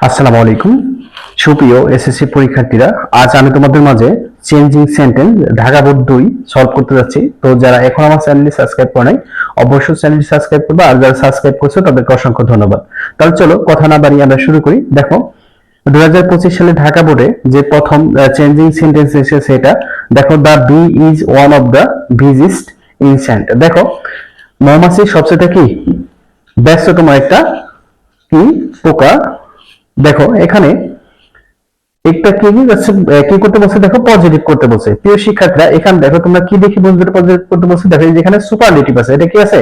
আসসালামু আলাইকুম সুপ্রিয় এসএসসি পরীক্ষার্থীরা, আজ আমি তোমাদের মাঝে changing sentence Dhaka board 2 solve করতে যাচ্ছি। তো যারা এখন আমার চ্যানেলটি সাবস্ক্রাইব করে নাই অবশ্যই চ্যানেলটি সাবস্ক্রাইব করবে, আর যারা সাবস্ক্রাইব করছো তাদেরকে অসংখ্য ধন্যবাদ। তাহলে চলো কথা না বাড়িয়ে আমরা শুরু করি। দেখো 2025 সালে ঢাকা বোর্ডে যে প্রথম চেঞ্জিং সেন্টেন্স এসেছে সেটা দেখো, the bee is one of the biggest insect. দেখো মৌমাছি সবচেয়ে কি ব্যস্ততম একটা কি পোকা। দেখো এখানে একটা কি করতে বলছে, দেখো পজিটিভ করতে বলছে। প্রিয় শিক্ষার্থীরা এখানে দেখো তোমরা কি দেখি বুঝবে পজিটিভ করতে বলছে। দেখো যেখানে সুপারলেটিভ আছে, এটা কি আছে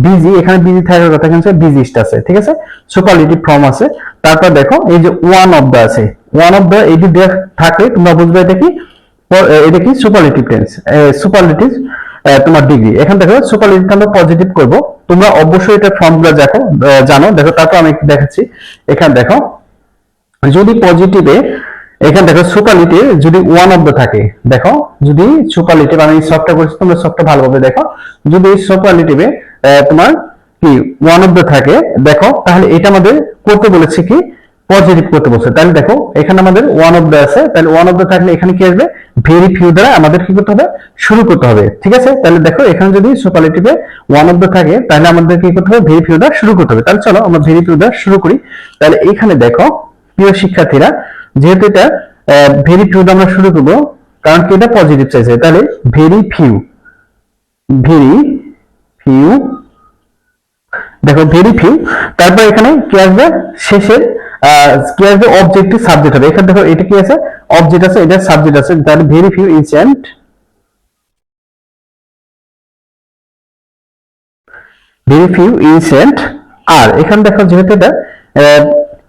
বিজি, এখানে বিজি থাকার কথা কিন্তু বিজিস্ট আছে, ঠিক আছে, সুপারলেটিভ ফর্ম আছে। তারপর দেখো এই যে ওয়ান অফ দা আছে, ওয়ান অফ দা এই যে থাকলে তোমরা বুঝবে এটা কি সুপারলেটিভ টেন্স, সুপারলেটিভ তোমার ডিগ্রি। এখানে দেখো সুপারলেটিভ আমরা পজিটিভ করব, তোমরা অবশ্যই এটা ফর্মগুলো জানো। দেখো তারপর আমি দেখাচ্ছি। এখানে দেখো যদি পজিটিভে এখানে দেখো সুপারলেটিভ যদি ওয়ান অফ দা থাকে, দেখো যদি সুপারলেটিভ, আমি সফটটা করছি তোমরা সফটটা ভালোভাবে দেখো, যদি সুপারলেটিভে তোমার কি ওয়ান অফ দা থাকে, দেখো তাহলে এটা আমাদের করতে বলেছে কি পজিটিভ করতে বলছে। তাহলে দেখো এখানে আমাদের ওয়ান অফ দা আছে, তাহলে ওয়ান অফ দা থাকলে এখানে কি আসবে ভেরি ফিউ দ্বারা আমাদের কি করতে হবে শুরু করতে হবে, ঠিক আছে। তাহলে দেখো এখানে যদি সুপারলেটিভে ওয়ান অফ দা থাকে তাহলে আমাদের কি করতে হবে ভেরি ফিউ দ্বারা শুরু করতে হবে। তাহলে চলো আমরা ভেরি ফিউ দ্বারা শুরু করি। তাহলে এখানে দেখো প্রিয় শিক্ষার্থীরা, যেহেতু এটা ভেরি ফিউ আমরা শুরু করবো কারণ কি এটা পজিটিভ চাইছে, তাহলে ভেরি ফিউ, ভেরি ফিউ, দেখো ভেরি ফিউ। তারপর এখানে কি আসবে শেষের কি আসবে অবজেক্টিভ সাবজেক্ট হবে। এখানে দেখো এটা কি আছে অবজেক্ট আছে, এটা সাবজেক্ট আছে, তাহলে very few insect, very few insect. আর এখানে দেখো যেহেতু এটা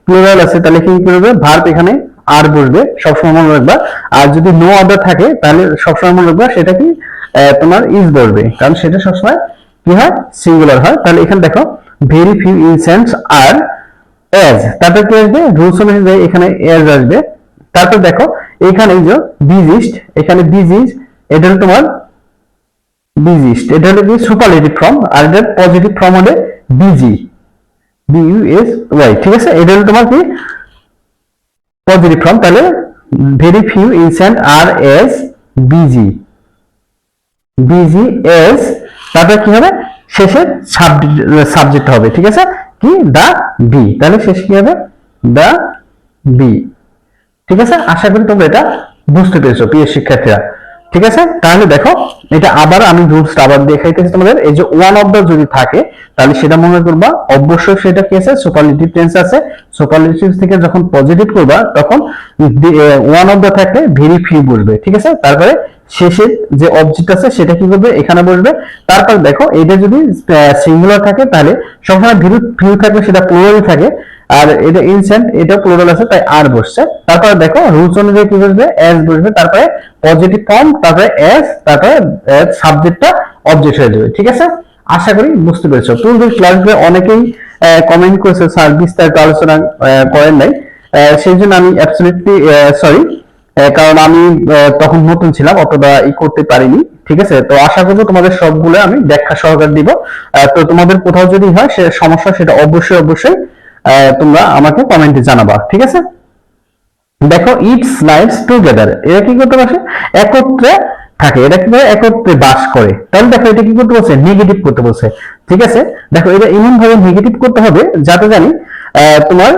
প্লুরাল আছে তাহলে কি করবে ভার্ব এখানে আর বসবে, সবসময় মনে রাখবা। আর যদি নো আদার থাকে তাহলে সবসময় মনে রাখবা সেটা কি তোমার ইজ বসবে, কারণ সেটা সবসময় কি হয় সিঙ্গুলার হয়। তাহলে এখানে দেখো ভেরি ফিউ ইনসেক্টস আর এজ, তারপর কি আসবে রুলস অনুযায়ী এখানে এজ আসবে। তারপর দেখো এখানে এই যে বিজিস্ট, এখানে বিজিস্ট এটা হলো তোমার বিজিস্ট, এটা হলো কি সুপারলেটিভ ফর্ম, আর এটা পজিটিভ ফর্ম হলে বিজি, বিইউএস ওয়াই, ঠিক আছে। এটা হলো তোমার কি পজিটিভ ফর্ম। তাহলে ভেরি ফিউ ইনসেক্ট আর এস বিজি, বিজি এস, তারপর কি হবে শেষে সাবজেক্ট হবে, ঠিক আছে, কি দা বি, তাহলে শেষ কি হবে দা বি, ঠিক আছে। আশা করি তোমরা এটা বুঝতে পেরেছো প্রিয় শিক্ষার্থীরা, ঠিক আছে। তাহলে দেখো এটা আবার আমি রুলসটা আবার দেখাইতেছি তোমাদের। এই যে ওয়ান অফ দা যদি থাকে তাহলে সেটা মনে করবা অবশ্যই সেটা কি আছে সুপারলেটিভ টেন্স আছে। সুপারলেটিভ থেকে যখন পজিটিভ করবা তখন ওয়ান অফ দা থাকলে ভেরি ফিউ বসবে, ঠিক আছে। তারপরে শেষের যে অবজেক্ট আছে সেটা কি করবে এখানে বসবে। তারপর দেখো এটা যদি সিঙ্গুলার থাকে তাহলে সবসময় ভেরি ফিউ থাকলে সেটা প্লুরাল থাকে, আর এটা ইনসেন্ট এটা প্লুরাল আছে তাই আর বসছে। তারপরে দেখো রুলস অনুযায়ী কি বসবে এস বসবে, তারপরে পজিটিভ ফর্ম, তারপরে এস, তারপরে সাবজেক্টটা অবজেক্ট হয়ে যাবে, ঠিক আছে। আশা করি বুঝতে পেরেছো। পূর্বের ক্লাসে অনেকেই কমেন্ট করেছে স্যার বিস্তারিত আলোচনা করেন নাই, সেই জন্য আমি অ্যাবসলিউটলি সরি, কারণ আমি তখন নতুন ছিলাম অতটা করতে পারিনি, ঠিক আছে। তো আশা করবো তোমাদের সবগুলো আমি ব্যাখ্যা সহকার দিব। তো তোমাদের কোথাও যদি হয় সে সমস্যা সেটা অবশ্যই অবশ্যই তোমরা আমাকে কমেন্টে জানাবা, ঠিক আছে। দেখো ইটস লাইভস টুগেদার, এরা কি করতে পারে একত্রে থাকে, এটা কি করে একত্রে বাস করে। তাহলে দেখো এটা কি করতে বলছে নেগেটিভ করতে বলছে, ঠিক আছে। দেখো এটা এমন ভাবে নেগেটিভ করতে হবে যাতে জানি তোমার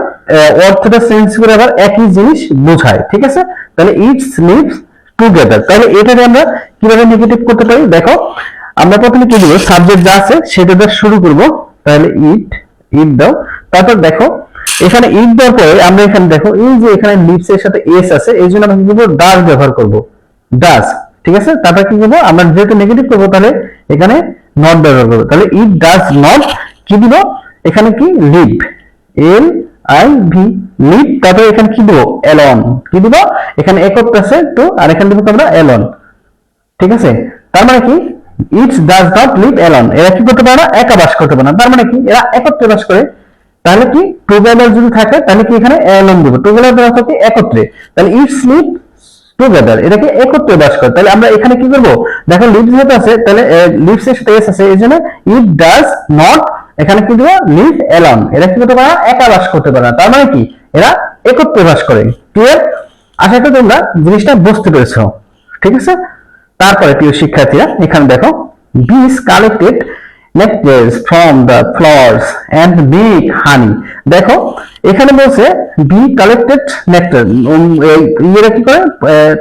অর্থটা চেঞ্জ করে আবার একই জিনিস বোঝায়, ঠিক আছে। তাহলে ইটস লিভস টুগেদার, তাহলে এটাকে আমরা কিভাবে নেগেটিভ করতে পারি। দেখো আমরা প্রথমে কি দেবো সাবজেক্ট যা আছে সেটা দিয়ে শুরু করব, তাহলে ইট, ইট দাও। তারপর দেখো এখানে ইট দেওয়ার পরে আমরা এখানে দেখো এই যে এখানে লিভস এর সাথে এস আছে, এই জন্য আমরা কি করবো ডাজ ব্যবহার করব, ডাজ, ঠিক আছে। তারপর কি করবো আমরা যেহেতু নেগেটিভ করবো তাহলে এখানে নট ব্যবহার করবো, তাহলে ইট ডাজ নট কি দিব এখানে কি live, L I V, live. তারপরে এখানে কি দিব অ্যালন, কি দিব এখানে একত্র আছে তো, আর এখানে দিব আমরা অ্যালন, ঠিক আছে। তার মানে কি it's does not live alone, এরা কি করতে পারে না একা বাস করতে পারে না, তার মানে কি এরা একত্রে বাস করে। তাহলে কি টুগেদার যদি থাকে তাহলে কি এখানে অ্যালন দিব, টুগেদার দ্বারা থাকে একত্রে, তাহলে ইটস লিভ টুগেদার, এটাকে একত্রে বাস করে। তাহলে আমরা এখানে কি করব দেখো লিভস যেটা আছে তাহলে লিভস এর সাথে এস আছে, এইজন্য ইট ডাজ নট এখানে কি দিব লিভ অ্যালন, এরা কি করতে পারে না একা বাস করতে পারে না, তার মানে কি এরা একত্রে বাস করে। ক্লিয়ার? আশা করি তোমরা জিনিসটা বুঝতে পেরেছো। ঠিক আছে, তারপরে প্রিয় শিক্ষার্থীরা এখানে দেখো, bees collected nectares from the flowers and make honey। দেখো এখানে বলছে বি কালেক্টেড নেক্টার, ইয়েরা কি করে,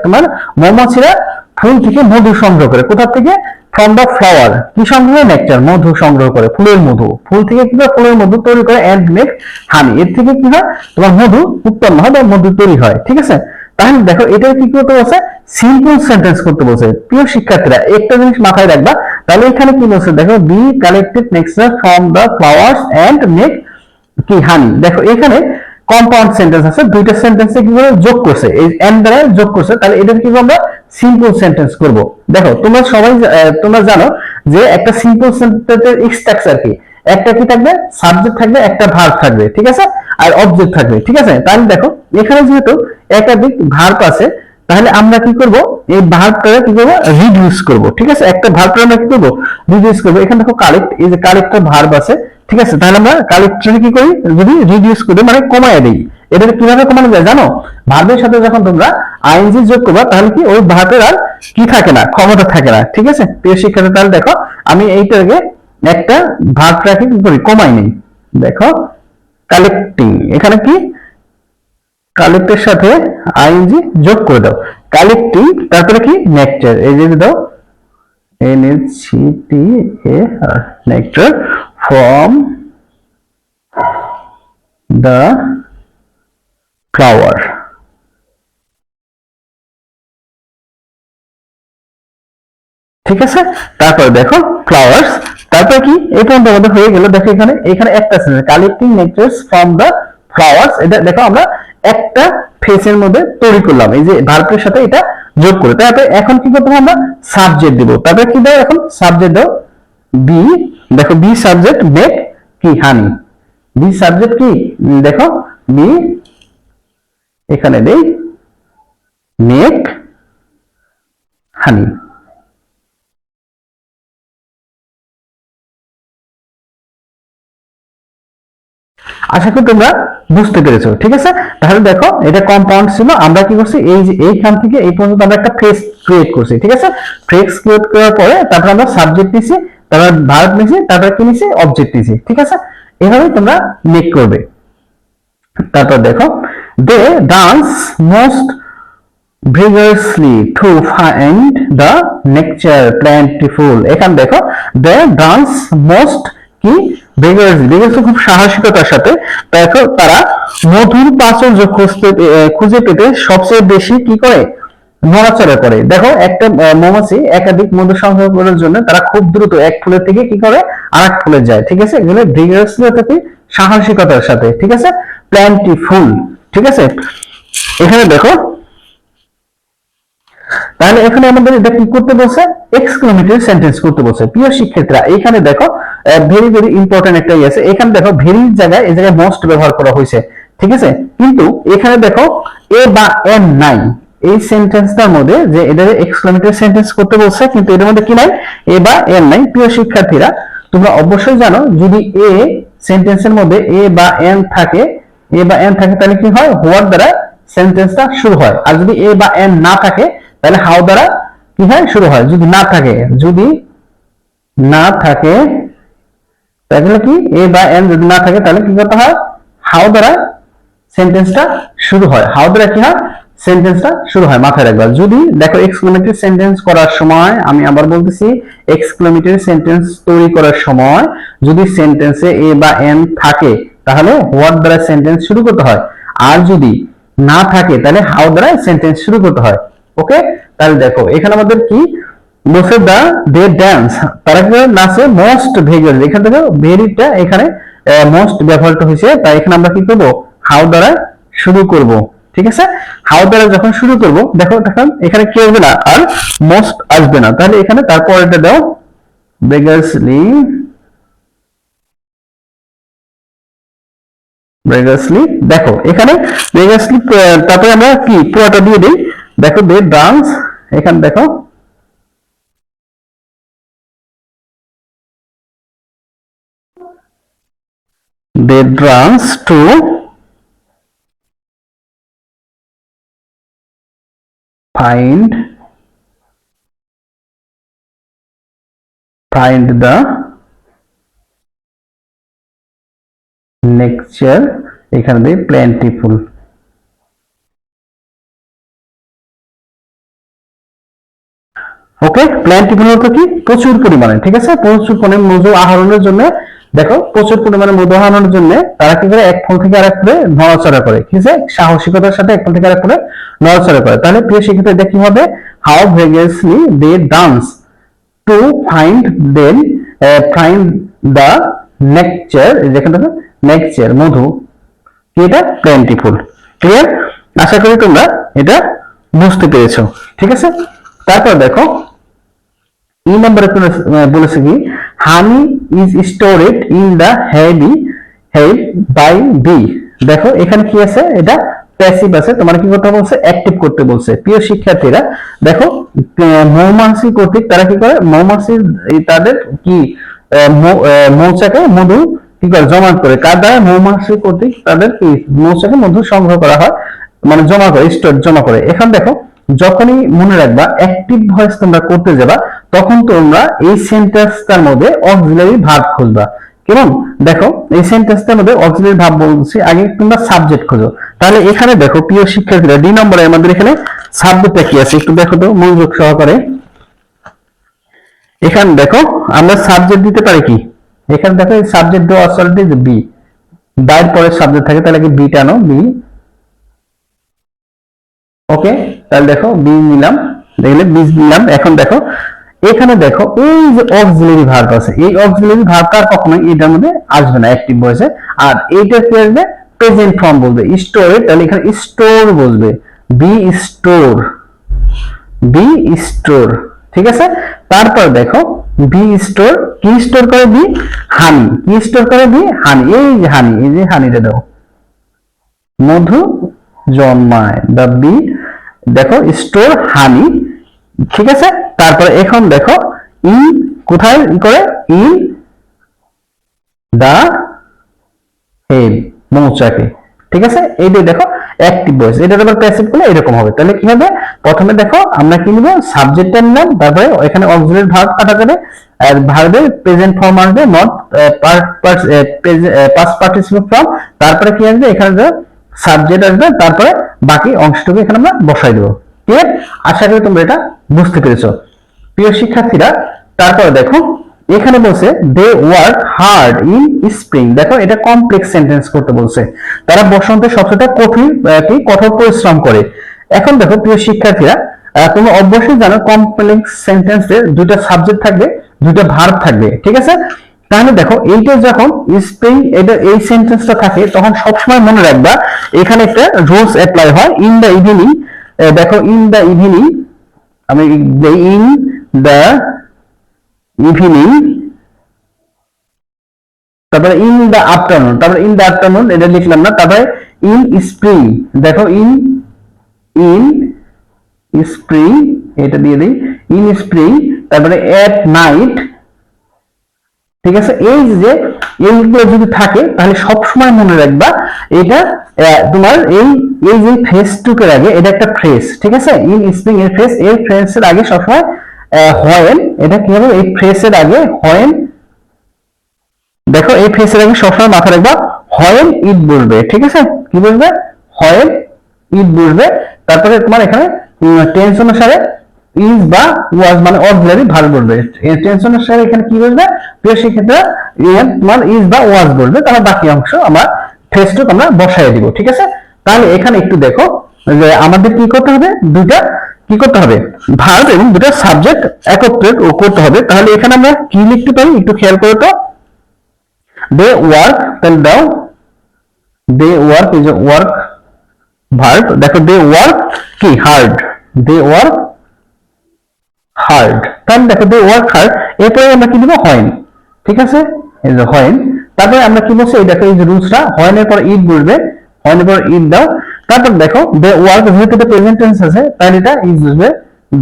তোমার মৌমাছিরা ফুল থেকে মধু সংগ্রহ করে। কোথা থেকে? ফ্রম দ্য ফ্লাওয়ার, কি সংগ্রহ? নেক্টার, মধু সংগ্রহ করে, ফুলের মধু। ফুল থেকে কি করে? ফুলের মধু তৈরি করে, এন্ড মেক হানি, এর থেকে কি হয়? তোমার মধু উৎপন্ন হয় বা মধু তৈরি হয়। ঠিক আছে, তাহলে দেখো এটা কি করতে বলছে? সিম্পল সেন্টেন্স করতে বলছে। প্রিয় শিক্ষার্থীরা একটা জিনিস মাথায় রাখবা, তাহলে এখানে কি বলছে দেখো, bee collected nectar from the flowers and make কি হানি। দেখো এখানে কম্পাউন্ড সেন্টেন্স আছে, দুইটা সেন্টেন্সে কি করে যোগ করছে, এই এন্ড দ্বারা যোগ করছে, তাহলে এটা কি আমরা সিম্পল সেন্টেন্স করব। দেখো তোমরা সবাই তোমরা জানো যে একটা সিম্পল সেন্টেন্সের স্ট্রাকচার কি, একটা কি থাকবে? সাবজেক্ট থাকবে, একটা ভার্ব থাকবে, ঠিক আছে, আর অবজেক্ট থাকবে। ঠিক আছে, তাহলে দেখো এখানে যেহেতু একাধিক ভার্ব আছে, তাহলে আমরা কি করব? এই ভার্বটা কি করব? রিডিউস করব। ঠিক আছে, একটা ভার্বটা আমরা কি করব? রিডিউস করব। এখানে দেখো কালেক্ট, এই যে কালেক্টর ভার্ব আছে, ঠিক আছে, তাহলে আমরা কালেক্টরে কি করি? যদি রিডিউস করি মানে কমায় দেই। এটা কিভাবে কমানো যায় জানো? ভার্বের সাথে যখন তোমরা আইএনজি যোগ করবা, তাহলে কি ওই ভার্বের আর কি থাকে না? ক্ষমতা থাকে না। ঠিক আছে প্রিয় শিক্ষার্থী, তাহলে দেখো আমি এইটাকে একটা ভার্বটাকে কি করি? কমাই নেই। দেখো কালেক্টিং, এখানে কি কালেক্টের সাথে আইএনজি যোগ করে দাও, কালেক্টিং, তারপরে কি নেক্টার, এই যে দাও NHCTAR, nectar from the flower। ঠিক আছে, তারপর দেখো ফ্লাওয়ার্স, তারপর কি এই পর্যন্ত আমাদের হয়ে গেল। দেখো এখানে এখানে একটা sentence, collecting nectars from the flowers, এটা দেখো আমরা একটা ফ্রেজের মধ্যে তৈরি করলাম, এই যে ভার্বের সাথে এটা যোগ করে। তারপরে এখন কি করতে হবে? আমরা সাবজেক্ট দিব। তারপরে কি দাও? এখন সাবজেক্ট দাও বি। দেখো বি সাবজেক্ট মেক কি হানি, বি সাবজেক্ট কি দেখো বি, এখানে দেই মেক হানি। আশা করি তোমরা বুঝতে পেরেছো। ঠিক আছে, তাহলে দেখো এটা কম্পাউন্ড ছিল, আমরা কি করছি? এই যে এইখান থেকে এই পর্যন্ত আমরা একটা ফ্রেজ ক্রিয়েট করছি। ঠিক আছে, ফ্রেজ ক্রিয়েট করার পরে তারপর আমরা সাবজেক্ট নিছি, তারপর ভার্ব নিছি, তারপর কি নিছি? অবজেক্ট নিছি। ঠিক আছে, এভাবে তোমরা মেক করবে। তারপর দেখো they dance most vigorously to find the nectar plentiful। এখানে দেখো দে ডান্স মোস্ট কি vigorously খুব সাহসিকতার সাথে, দেখো তারা মধুর প্রাচুর্য খুঁজে পেতে সবচেয়ে বেশি কি করে? নড়াচড়া করে। দেখো একটা মৌমাছি একাধিক মধু সংগ্রহ করার জন্য তারা খুব দ্রুত এক ফুলের থেকে কি করে? আরেক ফুলে যায়। ঠিক আছে, এগুলো vigorously থেকে সাহসিকতার সাথে। ঠিক আছে, plentiful। ঠিক আছে, এখানে দেখো তাহলে এখানে আমাদের এটা কি করতে বলছে? এক্সক্লেমেটরি সেন্টেন্স করতে বলছে। প্রিয় শিক্ষার্থীরা এখানে দেখো ভেরি ভেরি ইম্পর্টেন্ট একটা আছে, এখানে দেখো ভেরি জায়গায় এই জায়গায় মোস্ট ব্যবহার করা হয়েছে। ঠিক আছে, কিন্তু এখানে দেখো এ বা এন নাই এই সেন্টেন্সটার মধ্যে, যে এটা এক্সক্লেমেটরি সেন্টেন্স করতে বলছে, কিন্তু এর মধ্যে কি নাই? এ বা এন নাই। প্রিয় শিক্ষার্থীরা তোমরা অবশ্যই জানো, যদি এ সেন্টেন্সের মধ্যে এ বা এন থাকে, এ বা এন থাকে, তাহলে কি হয়? হোয়াট দ্বারা সেন্টেন্সটা শুরু হয়। আর যদি এ বা এন না থাকে, তাহলে হাউ দ্বারা কি হয়? শুরু হয়। যদি না থাকে, যদি না থাকে তাহলে কি? এ বা এন যদি না থাকে, তাহলে কি করতে হয়? হাউ দ্বারা সেন্টেন্সটা শুরু হয়। হাউ দ্বারা কি হয়? সেন্টেন্সটা শুরু হয়। মাথায় রাখবা। যদি দেখো এক্সক্লেমেটরি সেন্টেন্স করার সময়, আমি আবার বলতেছি, এক্সক্লেমেটরি সেন্টেন্স তৈরি করার সময় যদি সেন্টেন্সে এ বা এন থাকে, তাহলে হোয়াট দ্বারা সেন্টেন্স শুরু করতে হয়। আর যদি না থাকে, তাহলে হাউ দ্বারা সেন্টেন্স শুরু করতে হয়। ওকে, তাহলে দেখো এখানে আমাদের কি বলছে? দা দে ড্যান্স, তারা কি নাচে মোস্ট ভেগার, এখান থেকে ভেরিটা এখানে মোস্ট ব্যবহৃত হয়েছে, তাই এখানে আমরা কি করব? হাউ দ্বারা শুরু করব। ঠিক আছে, হাউ দ্বারা যখন শুরু করব, দেখো তখন এখানে কি আসবে না? আর মোস্ট আসবে না। তাহলে এখানে তারপর এটা দাও বেগারসলি, বেগারসলি। দেখো এখানে বেগারসলি, তারপরে আমরা কি পুরোটা দিয়ে দিই। দেখো দে ডান্স, এখানে দেখো they dance to find the nature এখানে দিয়ে plentiful। ওকে, প্ল্যান্টিফুল অর্থ কি? প্রচুর পরিমাণে, ঠিক আছে, প্রচুর পরিমাণে মধু আহরণের জন্য, দেখো প্রচুর পরিমাণে মধু আহরণের জন্য তারা কি করে? এক ফল থেকে আরেক ফলে নড়াচড়া করে, ঠিক আছে, সাহসিকতার সাথে এক ফল থেকে আরেক ফলে নড়াচড়া করে। তাহলে প্রিয় শিক্ষার্থী এটা কি হবে? How vigorously they dance to find the nectar, যেখানে nectar মধু, কি এটা? প্ল্যান্টিফুল। ক্লিয়ার? আশা করি তোমরা এটা বুঝতে পেরেছো, ঠিক আছে। তারপর দেখো ই নাম্বারে বলেছে কি, honey is stored in the head by bee. দেখো এখানে কি আছে? এটা প্যাসিভ আছে, তোমার কি করতে বলছে? অ্যাক্টিভ করতে বলছে। প্রিয় শিক্ষার্থীরা দেখো, মৌমাছি কর্তৃক তারা কি করে? মৌমাছি তাদের কি মৌচাকে মধু কি করে? জমা করে। কার দ্বারা? মৌমাছি কর্তৃক তাদের কি মৌচাকে মধু সংগ্রহ করা হয়, মানে জমা করে, স্টোর জমা করে। এখন দেখো, যখনই মনে রাখবা অ্যাক্টিভ ভয়েস তোমরা করতে যাবা, তখন তোমরা এই সেন্টেন্সটার মধ্যে অক্সিলারি ভার্ব খুঁজবা। কেমন? দেখো এই সেন্টেন্সটার মধ্যে অক্সিলারি ভার্ব বলছি, আগে তোমরা সাবজেক্ট খোঁজো। তাহলে এখানে দেখো প্রিয় শিক্ষার্থীরা, ডি নম্বরে আমাদের এখানে সাবজেক্টটা কি আছে একটু দেখো তো মনোযোগ সহকারে। এখানে দেখো আমরা সাবজেক্ট দিতে পারি কি? এখানে দেখো এই সাবজেক্ট দেওয়া আসলে বি, বাইর পরে সাবজেক্ট থাকে, তাহলে কি বি টানো, বি। ওকে, তাহলে দেখো বি নিলাম, দেখলে বীজ নিলাম। এখন দেখো এখানে দেখো এই যে অক্সিলারি ভার্ব আছে, এই অক্সিলারি ভার্বটা কখনো এটার মধ্যে আসবে না অ্যাক্টিভ ভয়েসে। আর এইটা কি আসবে? প্রেজেন্ট ফর্ম বলবে, স্টোরে, তাহলে এখানে স্টোর বলবে, বি স্টোর, বি স্টোর, ঠিক আছে। তারপর দেখো বি স্টোর, কি স্টোর করে? বি হানি, কি স্টোর করে? বি হানি, এই যে হানি, এই যে হানিটা দাও, মধু জন্মায়, দা বি, দেখো স্টোর হানি, ঠিক আছে। তারপরে এখন দেখো ইন কোথায় করে? ইন দা হেড, মৌচাকে, ঠিক আছে। এইটা দেখো অ্যাক্টিভ ভয়েস, এটা আবার প্যাসিভ করলে এরকম হবে। তাহলে কি হবে? প্রথমে দেখো আমরা কি নিব? সাবজেক্টটা নিলাম, তারপরে এখানে অক্সিলারি ভার্ব কাটা করে, আর ভার্বের প্রেজেন্ট ফর্ম আসবে, নট পাস্ট পার্টিসিপেট ফর্ম, তারপরে কি আসবে? এখানে সাবজেক্ট আসবে, তারপরে বাকি অংশটুকু এখানে আমরা বসাই দেবো। ক্লিয়ার? আশা করি তোমরা এটা বুঝতে পেরেছো প্রিয় শিক্ষার্থীরা। তারপরে দেখো এখানে বলছে they work hard in spring. দেখো এটা কমপ্লেক্স সেন্টেন্স করতে বলছে, তারা বসন্তে সবচেয়ে কঠোর পরিশ্রম করে। এখন দেখো প্রিয় শিক্ষার্থীরা, তোমরা অবশ্যই জানো কমপ্লেক্স সেন্টেন্সে দুইটা সাবজেক্ট থাকবে, দুইটা ভার্ব থাকবে, ঠিক আছে। তাহলে দেখো এইটা যখন স্প্রিং এটা এই সেন্টেন্সটা থাকে, তখন সবসময় মনে রাখবা এখানে একটা রুলস অ্যাপ্লাই হয়, ইন দ্য ইভিনিং। দেখো ইন দ্য ইভিনিং, আমি ইন দ্য ইভিনিং, তারপরে ইন দ্য আফটারনুন, তারপরে ইন দ্য আফটারনুন এটা লিখলাম না, তারপরে ইন স্প্রিং, দেখো ইন স্প্রিং এটা দিয়ে দিই, ইন স্প্রিং, তারপরে এট নাইট, ঠিক আছে। এই যে এইগুলো যদি থাকে তাহলে সবসময় মনে রাখবা এটা তোমার এই এই যে ফ্রেজ টুকের আগে এটা একটা ফ্রেজ, ঠিক আছে। ইন স্প্রিং এর ফ্রেজ, এই ফ্রেজের আগে সবসময় হোয়েন, এটা কি হবে? এই ফ্রেজের আগে হোয়েন, দেখো এই ফ্রেজের আগে সবসময় মাথা রাখবা হোয়েন ইট বলবে, ঠিক আছে। কি বলবে? হোয়েন ইট বলবে। তারপরে তোমার এখানে টেন্স অনুসারে ইজ বা ওয়াজ মানে অক্সিলারি ভার্ব বলবে। টেন্স অনুসারে এখানে কি বলবে? প্রিয় শিক্ষার্থীরা, তোমার ইজ বা ওয়াজ বলবে, তাহলে বাকি অংশ আমরা ফ্রেজটুকু আমরা বসাই দিব, ঠিক আছে। তাহলে এখানে একটু দেখো যে আমাদের কি করতে হবে? দুইটা কি করতে হবে? ভার্ব এবং দুটো সাবজেক্ট একত্রে করতে হবে। তাহলে এখানে আমরা কি লিখতে পারি একটু খেয়াল করো তো। দে ওয়ার্ক, তাহলে দাও দে ওয়ার্ক, এই যে ওয়ার্ক ভার্ব, দেখো দে ওয়ার্ক কি হার্ড, দে ওয়ার্ক হার্ড, তাহলে দেখো দে ওয়ার্ক হার্ড, এরপরে আমরা কি দিব? হোয়েন, ঠিক আছে, এই যে হোয়েন। তারপরে আমরা কি বলছি? এই দেখো এই যে রুলসটা, হোয়েনের পর ইট বলবে, হোয়েনের পর ইট দাও। তারপর দেখো দে ওয়ার্ক, যেহেতু এটা প্রেজেন্ট টেন্স আছে তাহলে এটা ইজ বলবে,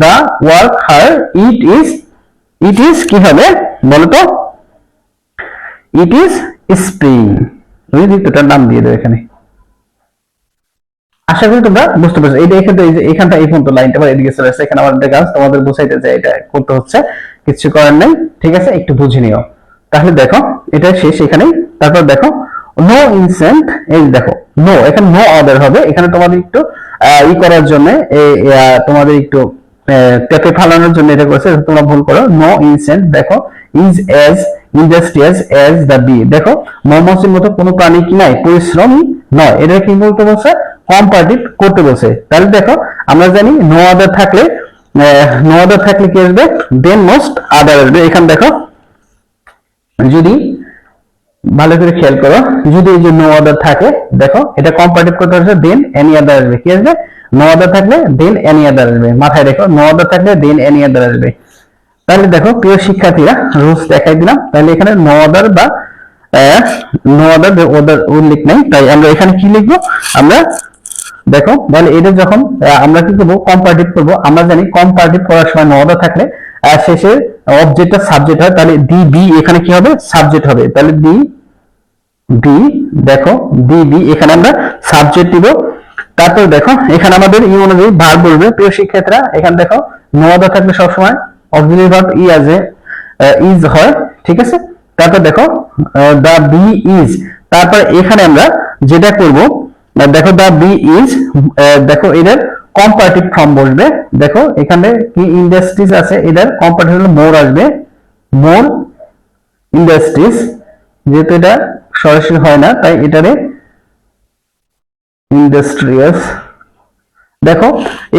the work hard, it is কি হবে বলো তো? ইট ইজ স্প্রিং, ওই ঋতুটার নাম দিয়ে দেবো এখানে। আশা করি তোমরা বুঝতে পারছো। এটা এখানে এই যে এখানটা এই পর্যন্ত লাইনটা আবার এদিকে চলে আসছে, এখানে আমাদের কাজ তোমাদের বুঝাইতে যে এটা করতে হচ্ছে, কিছু করার নাই, ঠিক আছে, একটু বুঝে নিও। তাহলে দেখো এটা শেষ এখানেই। তারপর দেখো নো ইনসেন্ট, এই দেখো নো, এখানে নো অর্ডার হবে, এখানে তোমাদের একটু ই করার জন্য তোমাদের একটু পেপে ফালানোর জন্য এটা করেছে, তোমরা ভুল করো। নো ইনসেন্ট দেখো is as industrious as the bee, দেখো মৌমাছির মতো কোনো প্রাণী কি নাই, পরিশ্রমী নয়, এটা কি বলতে বলছে, কম্পারেটিভ করতে বলছে। তাহলে দেখো আমরা জানি নো অর্ডার থাকলে কি আসবে, দেন মোস্ট আদার আসবে। এখানে দেখো যদি ভালো করে খেয়াল করো, যদি এই যে নো অর্ডার থাকে, দেখো এটা কম্পারেটিভ করতে হচ্ছে, দেন এনি আদার আসবে, কি আসবে, নো অর্ডার থাকলে দেন এনি আদার আসবে, মাথায় রেখো, নো অর্ডার থাকলে দেন এনি আদার আসবে। তাহলে দেখো প্রিয় শিক্ষার্থীরা রুলস দেখাই দিলাম, তাহলে এখানে নো অর্ডার বা নো অর্ডার উল্লেখ নেই, তাই আমরা এখানে কি লিখবো, আমরা দেখো তাহলে এটা যখন আমরা কি করবো, কম্পারেটিভ করবো। আমরা জানি কম্পারেটিভ করার সময় নো অর্ডার থাকলে শেষে অবজেক্টটা সাবজেক্ট হয়, তাহলে ডি বি এখানে কি হবে, সাবজেক্ট হবে, তাহলে ডি বি, দেখো ডি বি এখানে আমরা সাবজেক্ট দিব। তারপর দেখো এখানে আমাদের ই অনুযায়ী ভার্ব বলবে। প্রিয় শিক্ষার্থীরা এখানে দেখো নো অর্ডার থাকলে সবসময় অক্সিলারি ভার্ব ই আসে, ইজ হয়, ঠিক আছে। তারপর দেখো দা বি ইজ, তারপর এখানে আমরা যেটা করব, দেখো দা বি ইজ, দেখো এদের কম্পারেটিভ ফর্ম বসবে। দেখো এখানে কি ইন্ডাস্ট্রিজ আছে, এদের কম্পারেটিভ হলো মোর আসবে, মোর ইন্ডাস্ট্রিজ, যেহেতু এটা সরাসরি হয় না তাই এটারে ইন্ডাস্ট্রিয়াস। দেখো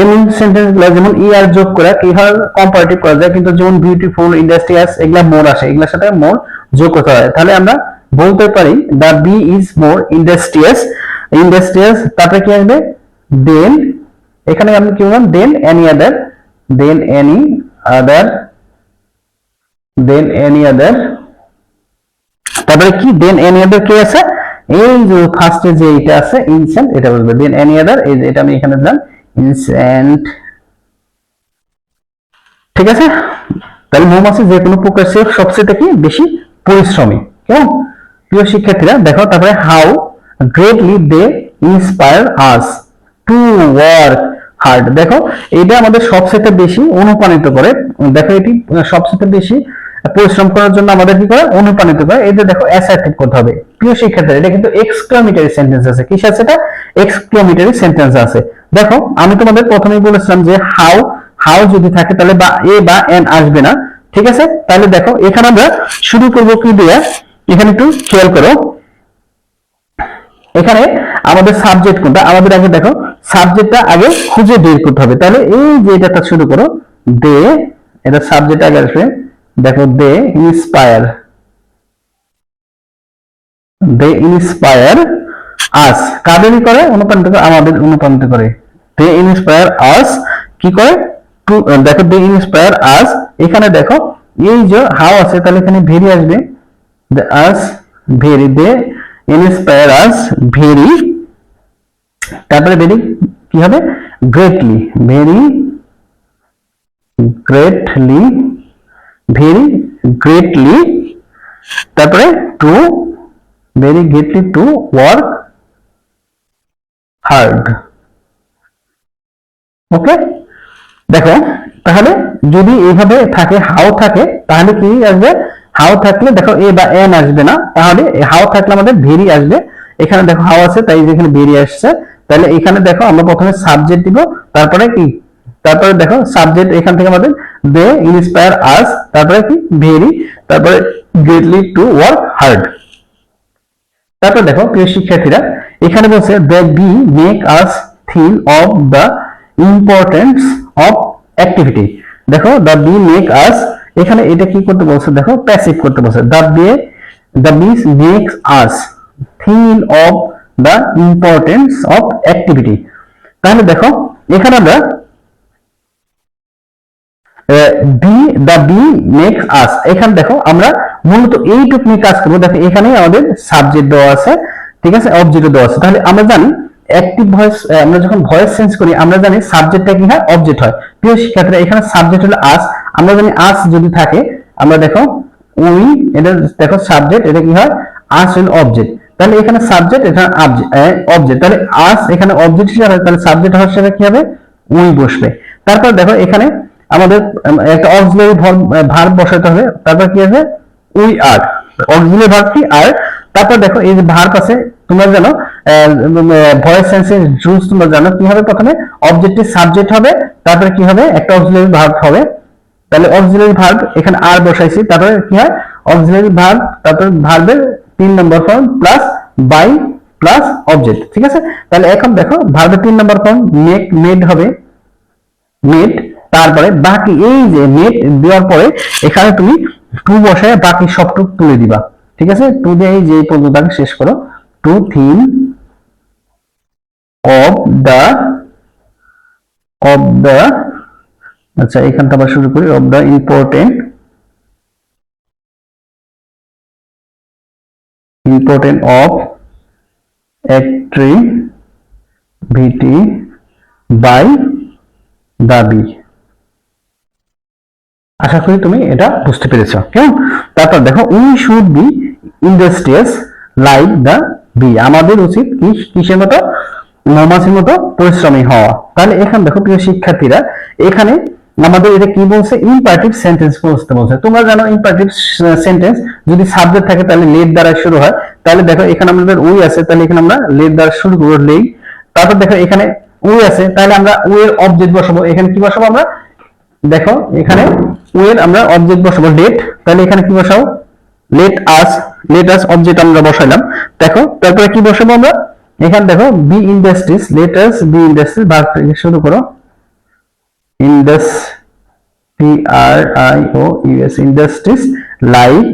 এমন সেন্টেন্স গুলো যেমন ই আর যোগ করে কি হয়, কম্পারেটিভ করা যায়, কিন্তু যেমন বিউটিফুল, ইন্ডাস্ট্রিয়াস এগুলা মোর আসে, এগুলোর সাথে মোর যোগ করতে হয়। তাহলে আমরা বলতে পারি দা বি ইজ মোর ইন্ডাস্ট্রিয়াস, তারপরে কি আসবে, দেন, এখানে আমরা কি বললাম, than any other, than any other, than any other, তারপরে কি, দেন এনি আদার কি আছে, এই যে ফার্স্টে যে এটা আছে ইনসেন্ট, এটা বলবে দেন এনি আদার, এই যে এটা আমি এখানে দিলাম ইনসেন্ট, ঠিক আছে। তাহলে মৌমাছি যে কোনো প্রকার সে সবচেয়ে কি বেশি পরিশ্রমী, কেমন প্রিয় শিক্ষার্থীরা। দেখো তারপরে how greatly they inspire us to work hard, দেখো এটা আমাদের সবচেয়ে বেশি অনুপ্রাণিত করে, দেখো এটি সবচেয়ে বেশি পরিশ্রম করার জন্য আমাদের কি করে, অনুপ্রাণিত করে। এই যে দেখো অ্যাসার্টিভ করতে হবে। প্রিয় শিক্ষার্থীরা এটা কিন্তু এক্সক্লামেটরি সেন্টেন্স আছে, কিস আছে এটা, এক্সক্লামেটরি সেন্টেন্স আছে। দেখো আমি তোমাদের প্রথমেই বলেছিলাম যে হাউ যদি থাকে তাহলে বা এ বা এন আসবে না, ঠিক আছে। তাহলে দেখো এখানে আমরা শুরু করবো কি দিয়ে, এখানে একটু খেয়াল করো, এখানে আমাদের সাবজেক্ট কোনটা, আমাদের আগে দেখো সাবজেক্টটা আগে খুঁজে বের করতে হবে। তাহলে এই যে এটা শুরু করো, দে, এটা সাবজেক্ট আগে আসবে, দেখো দে ইন্সপায়ার, দে ইন্সপায়ার আস, কাদেরই করে, অনুপ্রাণিত করে, আমাদের অনুপ্রাণিত করে। দে ইন্সপায়ার আস কি করে, দেখো দে ইন্সপায়ার আস, এখানে দেখো এই যে হাউ আছে, তাহলে এখানে ভেরি আসবে, us very, they inspire us very, তারপরে ভেরি কি হবে, greatly, very greatly, very greatly, তারপরে to, very greatly to work hard, okay. দেখো তাহলে যদি এইভাবে থাকে, হাউ থাকে, তাহলে কি আসবে, হাউ থাকলে দেখো এ বা এন আসবে না, তাহলে হাউ থাকলে আমাদের ভেরি আসবে। এখানে দেখো হাউ আছে তাই যেখানে ভেরি আসছে, তাহলে এখানে দেখো আমরা প্রথমে সাবজেক্ট দিব, তারপরে কি, তারপরে দেখো সাবজেক্ট এখান থেকে আমাদের দে ইন্সপায়ার আস, তারপরে কি ভেরি, তারপরে গ্রেটলি টু ওয়ার্ক হার্ড। তারপর দেখো প্রিয় শিক্ষার্থীরা এখানে বলছে the bee make us think of the importance of activity, দেখো দ্য বি মেক আস, এখানে এটা কি করতে বলছে, দেখো প্যাসিভ করতে বলছে, the bee makes us think of the importance of activity. তাহলে দেখো এখানে আমরা দ্য বি মেক্স আস, এখানে দেখো আমরা মূলত এইটুকু নিয়ে কাজ করবো। দেখো এখানে আমাদের সাবজেক্ট দেওয়া আছে, ঠিক আছে, অবজেক্ট দেওয়া আছে। তাহলে আমরা জানি অ্যাক্টিভ ভয়েস, আমরা যখন ভয়েস চেঞ্জ করি আমরা জানি সাবজেক্টটা কি হয়, অবজেক্ট হয়। প্রিয় শিক্ষার্থীরা এখানে সাবজেক্ট হলো আস, আমরা জানি আস যদি থাকে, আমরা দেখো উই, এটা দেখো সাবজেক্ট, এটা কি হয়, আস হলো অবজেক্ট। তাহলে এখানে সাবজেক্ট, এখানে অবজেক্ট, তাহলে আস এখানে অবজেক্ট হিসেবে, তাহলে সাবজেক্ট হিসেবে কি হবে, উই বসবে। তারপর দেখো এখানে আমাদের একটা অক্সিলারি ভার্ব বসাতে হবে, তারপর কি হবে, উই আর, অক্সিলারি ভার্ব কি আর। তারপর দেখো এই যে ভার্ব আছে, তোমরা জানো ভয়েস সেন্সের রুলস তোমরা জানো, কি হবে, প্রথমে অবজেক্টিভ সাবজেক্ট হবে, তারপরে কি হবে, একটা অক্সিলারি ভার্ব হবে। তাহলে অক্সিলারি ভার্ব এখানে আর বসাইছি, তারপরে কি হয়, অক্সিলারি ভার্ব, তারপরে ভার্বের 3 নম্বর form plus by plus object, ঠিক আছে। তাহলে এখন দেখো ভার্বের 3 নম্বর ফর্ম মেক, মেড হবে, মেড। তারপরে বাকি এই যে মেড দেওয়ার পরে এখানে তুমি টু বসায় বাকি সবটুকু তুলে দিবা, ঠিক আছে। টু দিয়ে এই যে পর্যন্ত শেষ করো, টু থিম অফ দা, আচ্ছা এখানটা আবার শুরু করি, of the important of activity by দাবি। আশা করি তুমি এটা বুঝতে পেরেছো, কেমন। তারপর দেখো we should be industrious like the bee, আমাদের উচিত কি, কিসের মতো, মৌমাছির মতো পরিশ্রমী হওয়া। তাহলে এখানে দেখো প্রিয় শিক্ষার্থীরা, এখানে আমাদের এটা কি বলছে, ইম্পারেটিভ সেন্টেন্স বলতে বলছে। তোমরা জানো ইম্পারেটিভ সেন্টেন্স যদি সাবজেক্ট থাকে তাহলে লেট দ্বারা শুরু হয়। তাহলে দেখো এখানে আমাদের উই আছে, তাহলে এখানে আমরা লেট দ্বারা শুরু করব, লেই। তারপর দেখো এখানে উই আছে, তাহলে আমরা উই এর অবজেক্ট বসাবো, এখানে কি বসাবো আমরা, দেখো এখানে উই এর আমরা অবজেক্ট বসাবো লেট, তাহলে এখানে কি বসাবো, লেট আস অবজেক্ট আমরা বসাইলাম। দেখো তারপরে কি বসাবো আমরা, এখানে দেখো be industries, let us be industries, verb থেকে শুরু করো, INDUSTRIOUS ইন্ডাস্ট্রিজ লাইক,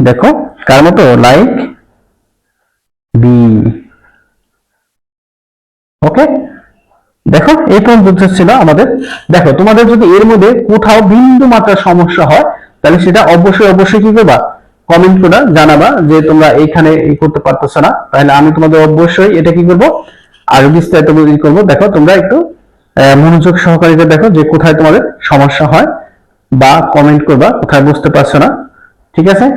দেখো কার মতো, লাইক বি। ওকে, দেখো এই পর্যন্ত ছিল আমাদের। দেখো তোমাদের যদি এর মধ্যে কোথাও বিন্দু মাত্রার সমস্যা হয়, তাহলে সেটা অবশ্যই কি করবা, কমেন্ট করে জানাবা যে তোমরা এইখানে করতে পারতেছো না। তাহলে আমি তোমাদের অবশ্যই এটা কি করব, আরো বিস্তারিত করবো। দেখো তোমরা একটু মনোযোগ সহকারে দেখো যে কোথায় তোমাদের সমস্যা হয়, বা কমেন্ট করবা কোথায় বুঝতে পারছো না, ঠিক আছে।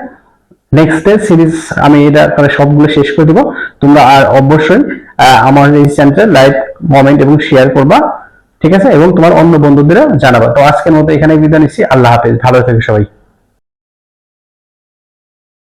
নেক্সট সিরিজ আমি এটা সবগুলো শেষ করে দেবো। তোমরা আর অবশ্যই আমার এই চ্যানেলটা লাইক, কমেন্ট এবং শেয়ার করবা, ঠিক আছে, এবং তোমার অন্য বন্ধুদের জানাবা। তো আজকের মতো এখানে বিদায় নিচ্ছি, আল্লাহ হাফেজ, ভালো থেকো সবাই।